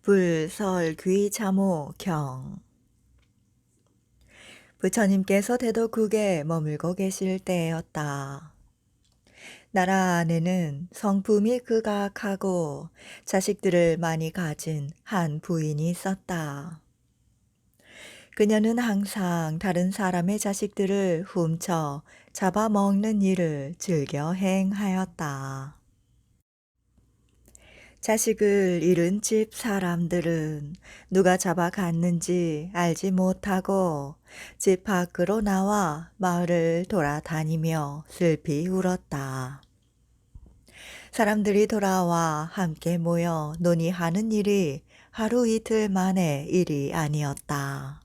불, 설, 귀, 참호, 경. 부처님께서 대덕국에 머물고 계실 때였다. 나라 안에는 성품이 극악하고 자식들을 많이 가진 한 부인이 있었다. 그녀는 항상 다른 사람의 자식들을 훔쳐 잡아먹는 일을 즐겨 행하였다. 자식을 잃은 집 사람들은 누가 잡아갔는지 알지 못하고 집 밖으로 나와 마을을 돌아다니며 슬피 울었다. 사람들이 돌아와 함께 모여 논의하는 일이 하루 이틀 만의 일이 아니었다.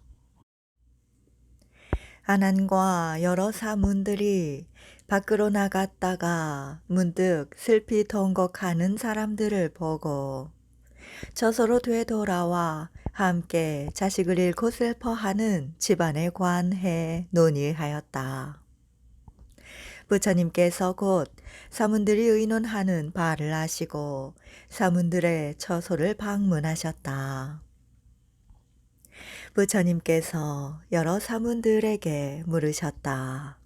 아난과 여러 사문들이 밖으로 나갔다가 문득 슬피 통곡하는 사람들을 보고 저서로 되돌아와 함께 자식을 잃고 슬퍼하는 집안에 관해 논의하였다. 부처님께서 곧 사문들이 의논하는 바를 아시고 사문들의 처소를 방문하셨다. 부처님께서 여러 사문들에게 물으셨다.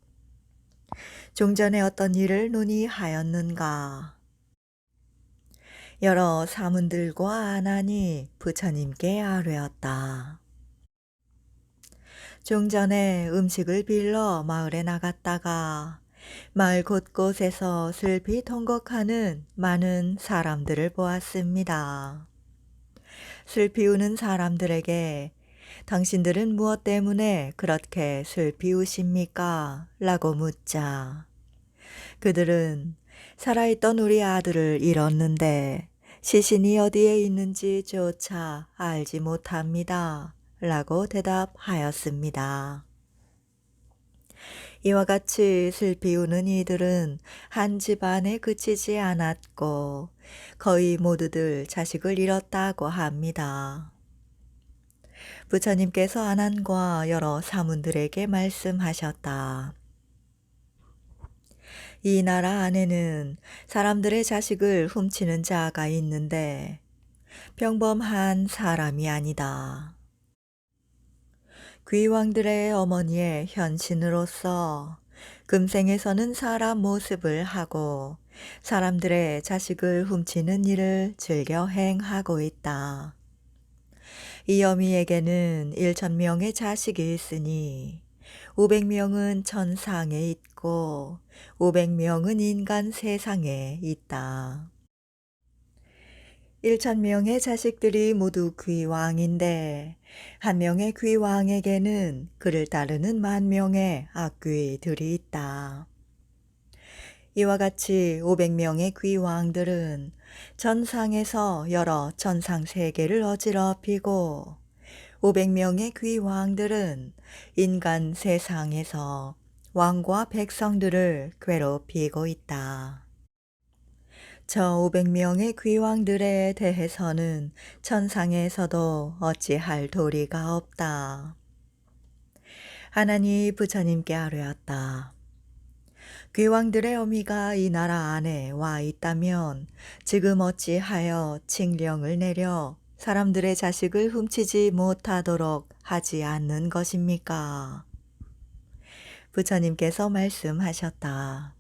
종전에 어떤 일을 논의하였는가? 여러 사문들과 아난이 부처님께 아뢰었다. 종전에 음식을 빌러 마을에 나갔다가 마을 곳곳에서 슬피 통곡하는 많은 사람들을 보았습니다. 슬피 우는 사람들에게 당신들은 무엇 때문에 그렇게 슬피 우십니까? 라고 묻자 그들은 살아있던 우리 아들을 잃었는데 시신이 어디에 있는지조차 알지 못합니다. 라고 대답하였습니다. 이와 같이 슬피 우는 이들은 한 집안에 그치지 않았고 거의 모두들 자식을 잃었다고 합니다. 부처님께서 아난과 여러 사문들에게 말씀하셨다. 이 나라 안에는 사람들의 자식을 훔치는 자가 있는데 평범한 사람이 아니다. 귀왕들의 어머니의 현신으로서 금생에서는 사람 모습을 하고 사람들의 자식을 훔치는 일을 즐겨 행하고 있다. 이 어미에게는 1,000명의 자식이 있으니 500명은 천상에 있고 500명은 인간 세상에 있다. 1,000명의 자식들이 모두 귀왕인데 한 명의 귀왕에게는 그를 따르는 10,000명의 악귀들이 있다. 이와 같이 500명의 귀왕들은 천상에서 여러 천상 세계를 어지럽히고 500명의 귀왕들은 인간 세상에서 왕과 백성들을 괴롭히고 있다. 저 500명의 귀왕들에 대해서는 천상에서도 어찌할 도리가 없다. 하나니 부처님께 아뢰었다. 귀왕들의 어미가 이 나라 안에 와 있다면 지금 어찌하여 칙령을 내려 사람들의 자식을 훔치지 못하도록 하지 않는 것입니까? 부처님께서 말씀하셨다.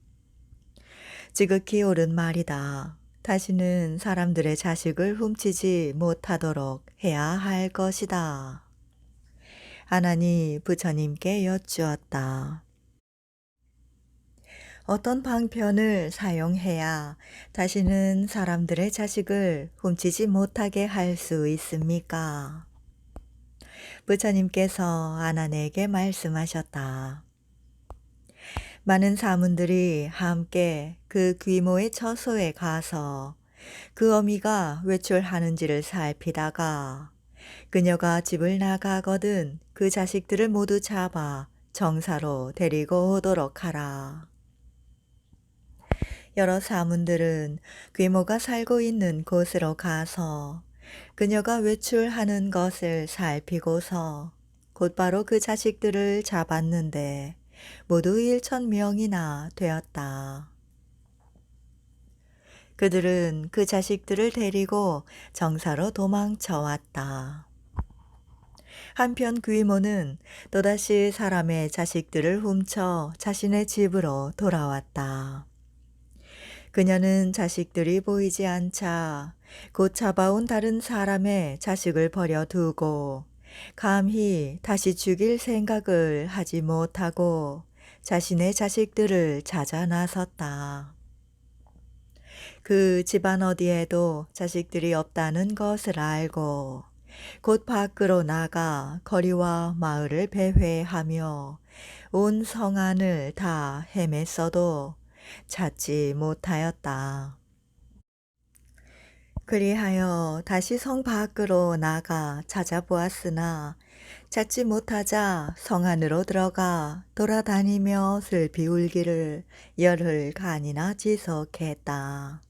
지극히 옳은 말이다. 다시는 사람들의 자식을 훔치지 못하도록 해야 할 것이다. 아난이 부처님께 여쭈었다. 어떤 방편을 사용해야 다시는 사람들의 자식을 훔치지 못하게 할 수 있습니까? 부처님께서 아난에게 말씀하셨다. 많은 사문들이 함께 그 귀모의 처소에 가서 그 어미가 외출하는지를 살피다가 그녀가 집을 나가거든 그 자식들을 모두 잡아 정사로 데리고 오도록 하라. 여러 사문들은 귀모가 살고 있는 곳으로 가서 그녀가 외출하는 것을 살피고서 곧바로 그 자식들을 잡았는데 모두 1,000명이나 되었다. 그들은 그 자식들을 데리고 정사로 도망쳐 왔다. 한편 귀모는 또다시 사람의 자식들을 훔쳐 자신의 집으로 돌아왔다. 그녀는 자식들이 보이지 않자 곧 잡아온 다른 사람의 자식을 버려두고 감히 다시 죽일 생각을 하지 못하고 자신의 자식들을 찾아 나섰다. 그 집안 어디에도 자식들이 없다는 것을 알고 곧 밖으로 나가 거리와 마을을 배회하며 온 성 안을 다 헤맸어도 찾지 못하였다. 그리하여 다시 성 밖으로 나가 찾아보았으나 찾지 못하자 성 안으로 들어가 돌아다니며 슬피 울기를 열흘간이나 지속했다.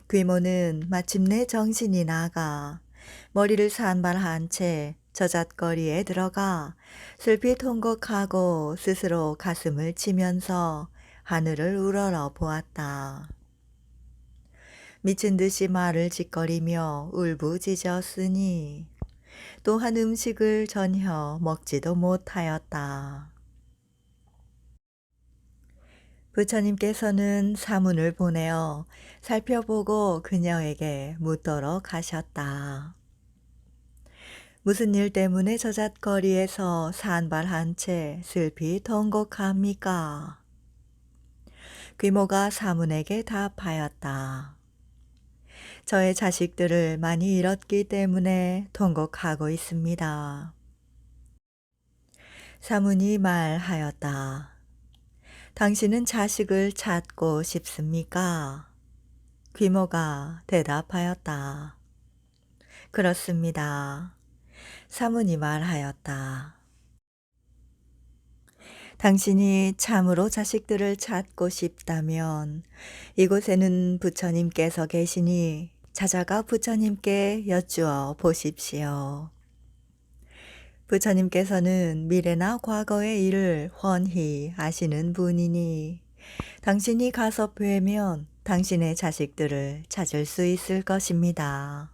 귀모는 마침내 정신이 나가 머리를 산발한 채 저잣거리에 들어가 슬피 통곡하고 스스로 가슴을 치면서 하늘을 우러러 보았다. 미친 듯이 말을 짓거리며 울부짖었으니 또한 음식을 전혀 먹지도 못하였다. 부처님께서는 사문을 보내어 살펴보고 그녀에게 묻도록 하셨다. 무슨 일 때문에 저잣거리에서 산발한 채 슬피 통곡합니까? 귀모가 사문에게 답하였다. 저의 자식들을 많이 잃었기 때문에 통곡하고 있습니다. 사문이 말하였다. 당신은 자식을 찾고 싶습니까? 귀모가 대답하였다. 그렇습니다. 사문이 말하였다. 당신이 참으로 자식들을 찾고 싶다면 이곳에는 부처님께서 계시니 찾아가 부처님께 여쭈어 보십시오. 부처님께서는 미래나 과거의 일을 훤히 아시는 분이니 당신이 가서 뵈면 당신의 자식들을 찾을 수 있을 것입니다.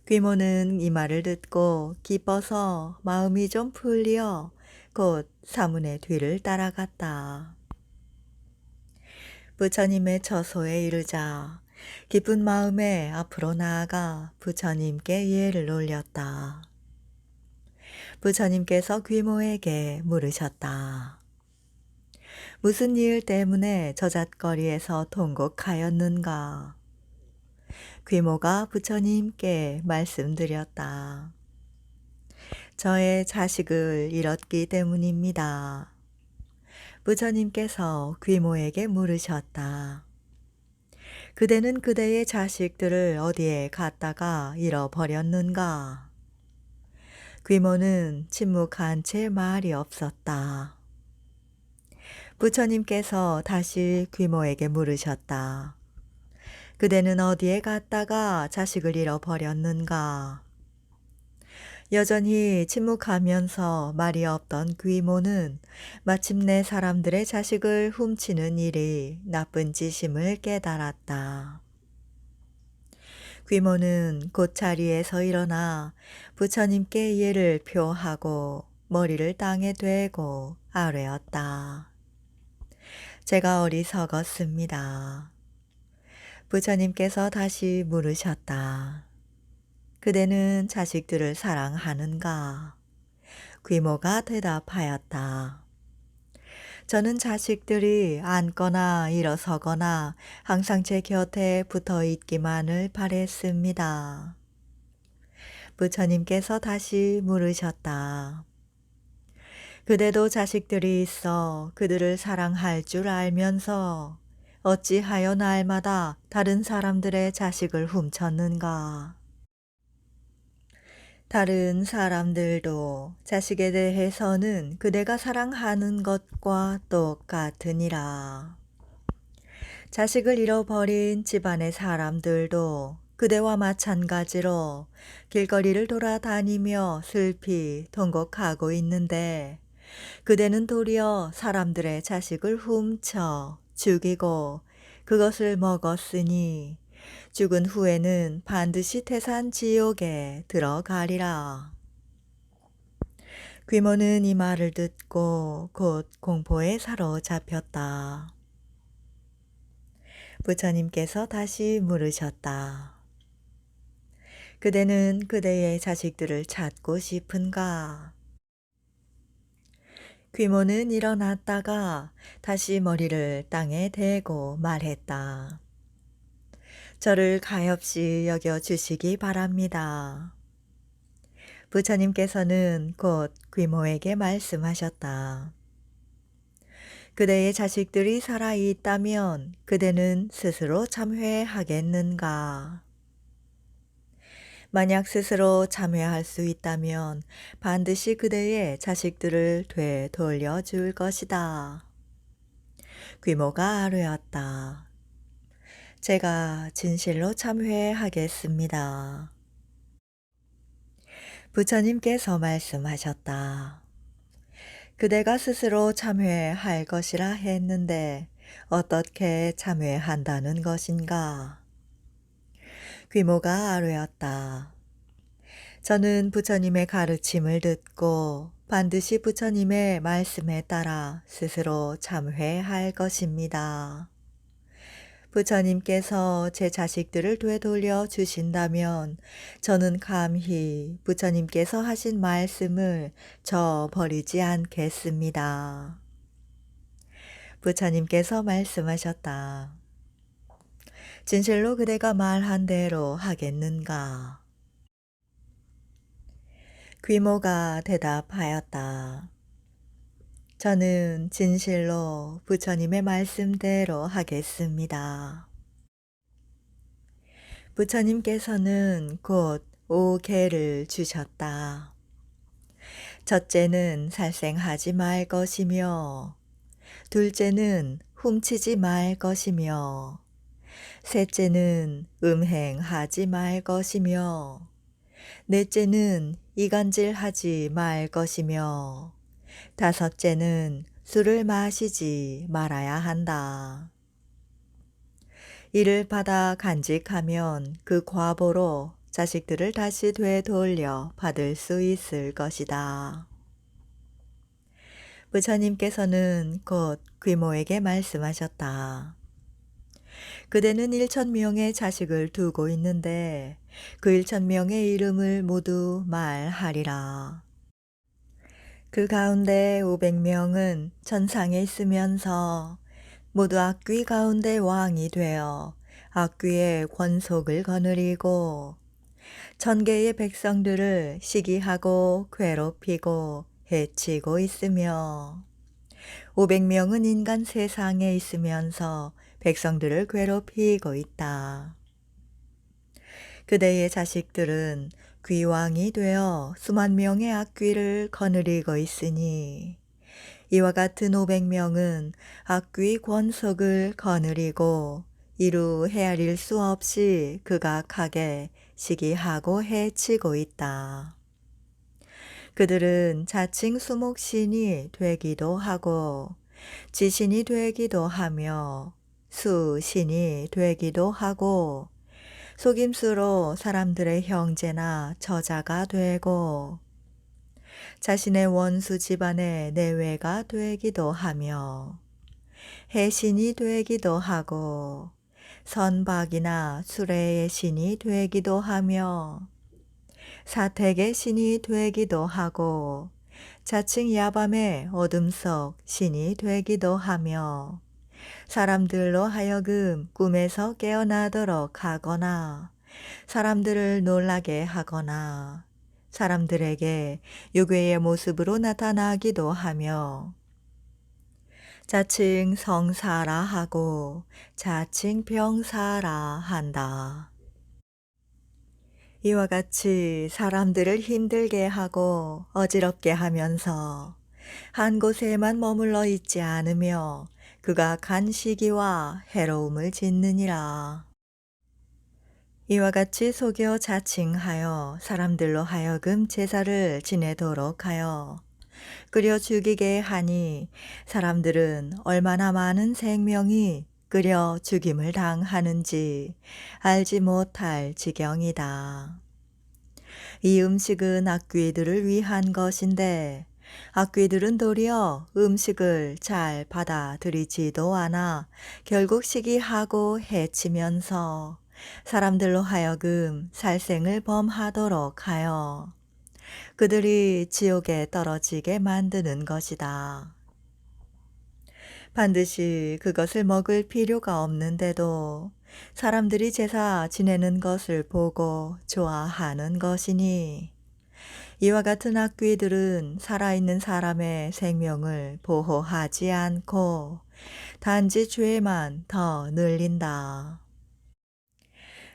귀모는 이 말을 듣고 기뻐서 마음이 좀 풀려 곧 사문의 뒤를 따라갔다. 부처님의 처소에 이르자 기쁜 마음에 앞으로 나아가 부처님께 예를 올렸다. 부처님께서 귀모에게 물으셨다. 무슨 일 때문에 저잣거리에서 통곡하였는가? 귀모가 부처님께 말씀드렸다. 저의 자식을 잃었기 때문입니다. 부처님께서 귀모에게 물으셨다. 그대는 그대의 자식들을 어디에 갔다가 잃어버렸는가? 귀모는 침묵한 채 말이 없었다. 부처님께서 다시 귀모에게 물으셨다. 그대는 어디에 갔다가 자식을 잃어버렸는가? 여전히 침묵하면서 말이 없던 귀모는 마침내 사람들의 자식을 훔치는 일이 나쁜 짓임을 깨달았다. 귀모는 곧 자리에서 일어나 부처님께 예를 표하고 머리를 땅에 대고 아뢰었다. 제가 어리석었습니다. 부처님께서 다시 물으셨다. 그대는 자식들을 사랑하는가? 귀모가 대답하였다. 저는 자식들이 앉거나 일어서거나 항상 제 곁에 붙어 있기만을 바랬습니다. 부처님께서 다시 물으셨다. 그대도 자식들이 있어 그들을 사랑할 줄 알면서 어찌하여 날마다 다른 사람들의 자식을 훔쳤는가? 다른 사람들도 자식에 대해서는 그대가 사랑하는 것과 똑같으니라. 자식을 잃어버린 집안의 사람들도 그대와 마찬가지로 길거리를 돌아다니며 슬피 통곡하고 있는데 그대는 도리어 사람들의 자식을 훔쳐 죽이고 그것을 먹었으니 죽은 후에는 반드시 태산 지옥에 들어가리라. 귀모는 이 말을 듣고 곧 공포에 사로잡혔다. 부처님께서 다시 물으셨다. 그대는 그대의 자식들을 찾고 싶은가? 귀모는 일어났다가 다시 머리를 땅에 대고 말했다. 저를 가엾이 여겨 주시기 바랍니다. 부처님께서는 곧 귀모에게 말씀하셨다. 그대의 자식들이 살아있다면 그대는 스스로 참회하겠는가? 만약 스스로 참회할 수 있다면 반드시 그대의 자식들을 되돌려줄 것이다. 귀모가 아뢰었다. 제가 진실로 참회하겠습니다. 부처님께서 말씀하셨다. 그대가 스스로 참회할 것이라 했는데 어떻게 참회한다는 것인가? 귀모가 아뢰었다. 저는 부처님의 가르침을 듣고 반드시 부처님의 말씀에 따라 스스로 참회할 것입니다. 부처님께서 제 자식들을 되돌려 주신다면 저는 감히 부처님께서 하신 말씀을 저버리지 않겠습니다. 부처님께서 말씀하셨다. 진실로 그대가 말한 대로 하겠는가? 귀모가 대답하였다. 저는 진실로 부처님의 말씀대로 하겠습니다. 부처님께서는 곧 5개를 주셨다. 첫째는 살생하지 말 것이며, 둘째는 훔치지 말 것이며, 셋째는 음행하지 말 것이며, 넷째는 이간질하지 말 것이며, 다섯째는 술을 마시지 말아야 한다. 이를 받아 간직하면 그 과보로 자식들을 다시 되돌려 받을 수 있을 것이다. 부처님께서는 곧 귀모에게 말씀하셨다. 그대는 1,000명의 자식을 두고 있는데 그 1,000명의 이름을 모두 말하리라. 그 가운데 500명은 천상에 있으면서 모두 악귀 가운데 왕이 되어 악귀의 권속을 거느리고 1,000개의 백성들을 시기하고 괴롭히고 해치고 있으며 500명은 인간 세상에 있으면서 백성들을 괴롭히고 있다. 그대의 자식들은 귀왕이 되어 수만 명의 악귀를 거느리고 있으니 이와 같은 500명은 악귀 권속을 거느리고 이루 헤아릴 수 없이 극악하게 시기하고 해치고 있다. 그들은 자칭 수목신이 되기도 하고 지신이 되기도 하며 수신이 되기도 하고 속임수로 사람들의 형제나 저자가 되고 자신의 원수 집안의 내외가 되기도 하며 해신이 되기도 하고 선박이나 수레의 신이 되기도 하며 사택의 신이 되기도 하고 자칭 야밤의 어둠 속 신이 되기도 하며 사람들로 하여금 꿈에서 깨어나도록 하거나 사람들을 놀라게 하거나 사람들에게 유괴의 모습으로 나타나기도 하며 자칭 성사라 하고 자칭 병사라 한다. 이와 같이 사람들을 힘들게 하고 어지럽게 하면서 한 곳에만 머물러 있지 않으며 극악한 시기와 해로움을 짓느니라. 이와 같이 속여 자칭하여 사람들로 하여금 제사를 지내도록 하여 끓여 죽이게 하니 사람들은 얼마나 많은 생명이 끓여 죽임을 당하는지 알지 못할 지경이다. 이 음식은 악귀들을 위한 것인데 악귀들은 도리어 음식을 잘 받아들이지도 않아 결국 시기하고 해치면서 사람들로 하여금 살생을 범하도록 하여 그들이 지옥에 떨어지게 만드는 것이다. 반드시 그것을 먹을 필요가 없는데도 사람들이 제사 지내는 것을 보고 좋아하는 것이니 이와 같은 악귀들은 살아있는 사람의 생명을 보호하지 않고 단지 죄만 더 늘린다.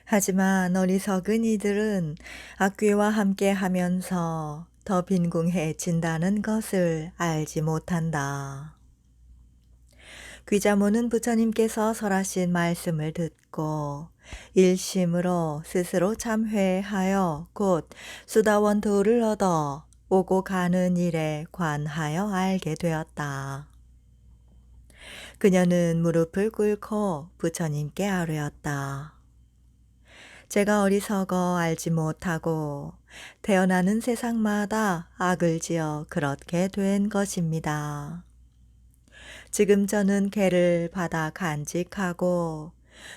하지만 어리석은 이들은 악귀와 함께 하면서 더 빈궁해진다는 것을 알지 못한다. 귀자모는 부처님께서 설하신 말씀을 듣고 일심으로 스스로 참회하여 곧 수다원도를 얻어 오고 가는 일에 관하여 알게 되었다. 그녀는 무릎을 꿇고 부처님께 아뢰었다. 제가 어리석어 알지 못하고 태어나는 세상마다 악을 지어 그렇게 된 것입니다. 지금 저는 개를 받아 간직하고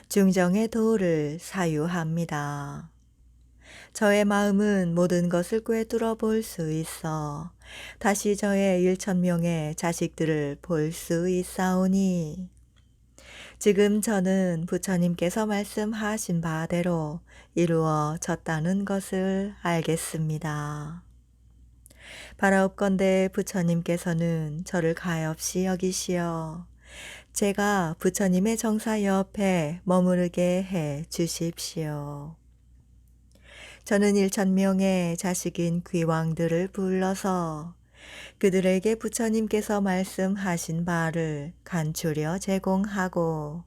중정의 도를 사유합니다. 저의 마음은 모든 것을 꿰뚫어 볼 수 있어 다시 저의 1,000명의 자식들을 볼 수 있사오니 지금 저는 부처님께서 말씀하신 바대로 이루어졌다는 것을 알겠습니다. 바라옵건대 부처님께서는 저를 가엾이 여기시어 제가 부처님의 정사 옆에 머무르게 해 주십시오. 저는 1,000명의 자식인 귀왕들을 불러서 그들에게 부처님께서 말씀하신 바를 간추려 제공하고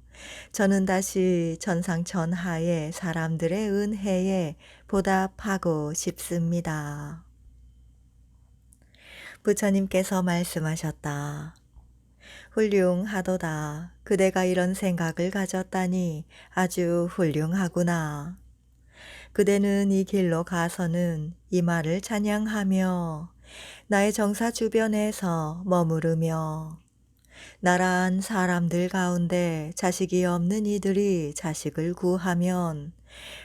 저는 다시 천상천하의 사람들의 은혜에 보답하고 싶습니다. 부처님께서 말씀하셨다. 훌륭하도다. 그대가 이런 생각을 가졌다니 아주 훌륭하구나. 그대는 이 길로 가서는 이 말을 찬양하며 나의 정사 주변에서 머무르며 나란 사람들 가운데 자식이 없는 이들이 자식을 구하면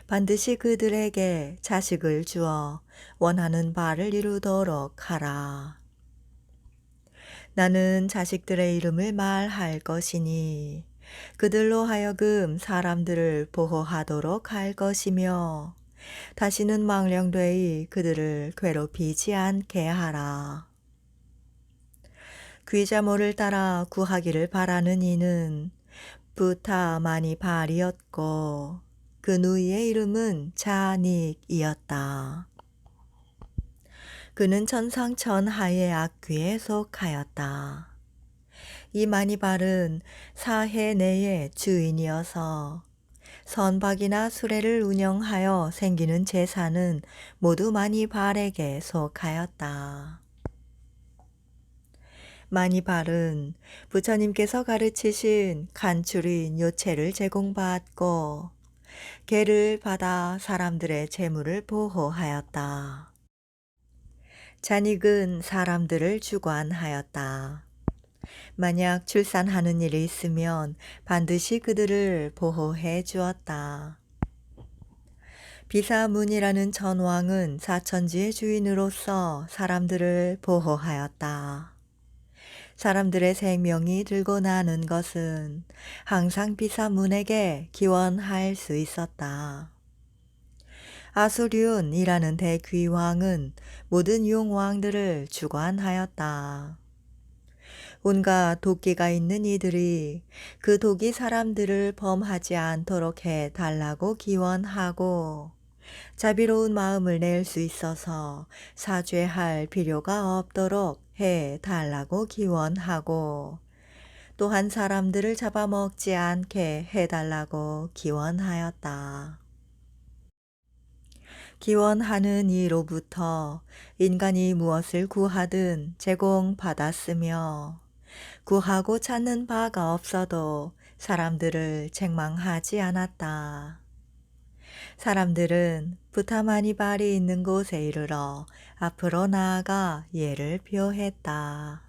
반드시 그들에게 자식을 주어 원하는 바를 이루도록 하라. 나는 자식들의 이름을 말할 것이니 그들로 하여금 사람들을 보호하도록 할 것이며 다시는 망령되이 그들을 괴롭히지 않게 하라. 귀자모를 따라 구하기를 바라는 이는 부타 마니발이었고 그 누이의 이름은 자닉이었다. 그는 천상천하의 악귀에 속하였다. 이 마니발은 사해 내의 주인이어서 선박이나 수레를 운영하여 생기는 재산은 모두 마니발에게 속하였다. 마니발은 부처님께서 가르치신 간추린 요체를 제공받고 개를 받아 사람들의 재물을 보호하였다. 자닉은 사람들을 주관하였다. 만약 출산하는 일이 있으면 반드시 그들을 보호해 주었다. 비사문이라는 전왕은 사천지의 주인으로서 사람들을 보호하였다. 사람들의 생명이 들고 나는 것은 항상 비사문에게 기원할 수 있었다. 아수륜이라는 대귀왕은 모든 용왕들을 주관하였다. 온갖 도끼가 있는 이들이 그 독이 사람들을 범하지 않도록 해 달라고 기원하고 자비로운 마음을 낼 수 있어서 사죄할 필요가 없도록 해 달라고 기원하고 또한 사람들을 잡아먹지 않게 해 달라고 기원하였다. 기원하는 이로부터 인간이 무엇을 구하든 제공받았으며 구하고 찾는 바가 없어도 사람들을 책망하지 않았다. 사람들은 부타마니발이 있는 곳에 이르러 앞으로 나아가 예를 표했다.